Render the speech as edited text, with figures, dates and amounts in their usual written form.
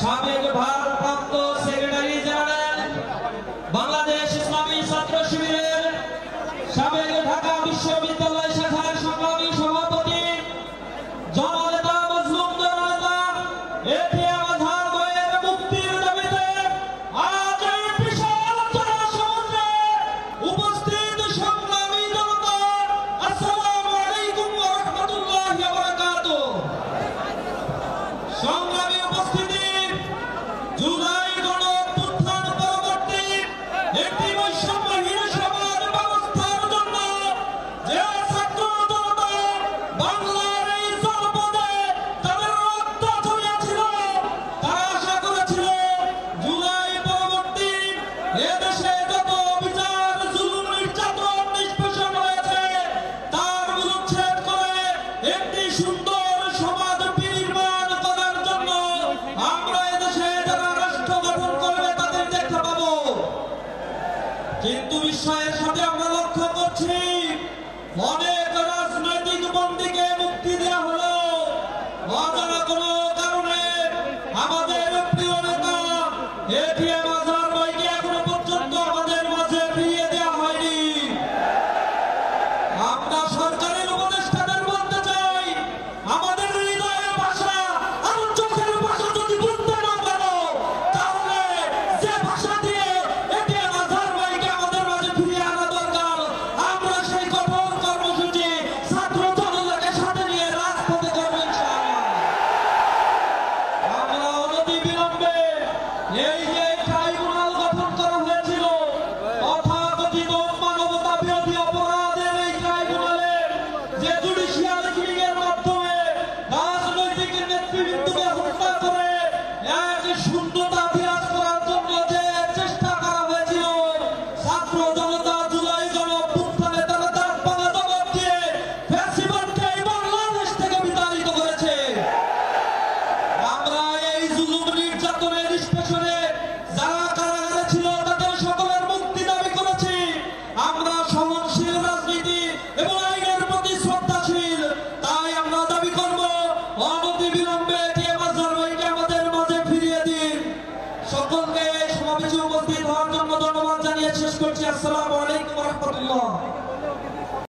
সাবেক ভারপ্রাপ্ত secretary general Bangladesh ইসলামী ছাত্র শিবিরের সাবেক ঢাকা বিশ্ববিদ্যালয় শাখার সংগ্রামী সভাপতি জননেতা মজলুম জননেতা এটিএম আজহার ভাইয়ের মুক্তির দাবিতে আজ এই বিশাল জনসমুদ্রে উপস্থিত সংগ্রামী জনতা, আসসালামু আলাইকুম ওয়া রাহমাতুল্লাহি ওয়া বারাকাতুহু। সংগ্রামী উপস্থিতি, জুলাই গণঅভ্যুত্থান পরবর্তী একটি বৈষম্যহীন সমাজ ব্যবস্থার জন্য যে ছাত্র জনতা বাংলার এই জনপদে তাদের রক্ত ঝরিয়েছিল, তারা আশা করেছিল জুলাই পরবর্তী এদেশে যত বিচার, জুলুম, নির্যাতন, নিষ্পেষণ হয়েছে তার উচ্ছেদ করে একটি সুন্দর সমাজ বিনির্মাণ করার জন্য আমরা এদেশে যারা রাষ্ট্র গঠন করবে তাদের দেখতে পাবো। কিন্তু বিস্ময়ের সাথে আমরা লক্ষ্য করছি অনেক রাজনৈতিক বন্দীকে মুক্তি দেওয়া হলো, অজানা কোনো কারণে আমাদের প্রিয় নেতা এটিএম আজহার ভাইকে এখনো পর্যন্ত আমাদের মাঝে ফিরিয়ে দেওয়া হয়নি। আমরা সরকারের উপদেষ্টাদের বলতে চাই, আমাদের হৃদয়ের ভাষা আর চোখের ভাষা যদি বুঝতে না পারো তাহলে যে ভাষা দিয়ে এটিএম আজহার ভাইকে আমাদের মাঝে ফিরিয়ে আনা দরকার, আমরা সেই কঠোর কর্মসূচি ছাত্র জনতাকে সাথে নিয়ে রাজপথে করব ইনশাআল্লাহ। আমরা অনতি বিলম্বে এই যে ট্রাইব্যুনাল গঠন করা হয়েছিল, তথাকথিত মানবতা বিরোধী অপরাধের এই ট্রাইব্যুনালে যে জুডিশিয়াল কিলিং এর মাধ্যমে রাজনৈতিক নেতৃবৃন্দকে হত্যা করে এক শূন্যতা বিরাজ করার জন্য যে চেষ্টা করা হয়েছিল, ছাত্র জনতা জুলাই গণঅভ্যুত্থানে তারা দাঁত ভাঙা জবাব দিয়ে ফ্যাসিবাদকে এই বাংলাদেশ থেকে বিতাড়িত করেছে। আমরা এই জুলুম, নির্যাতনের নিষ্পেষণে যারা কারাগারে ছিল তাদের সকলের মুক্তি দাবি করেছি। আমরা সহনশীল রাজনীতি এবং আইনের প্রতি শ্রদ্ধাশীল, তাই আমরা দাবি করব অনতি বিলম্বে এটিএম আজহার ভাইকে আমাদের মাঝে ফিরিয়ে দিন। সকলকে এই সমাবেশে উপস্থিত হওয়ার জন্য ধন্যবাদ জানিয়ে শেষ করছি। আসসালামু আলাইকুম ওয়া রাহমাতুল্লাহ।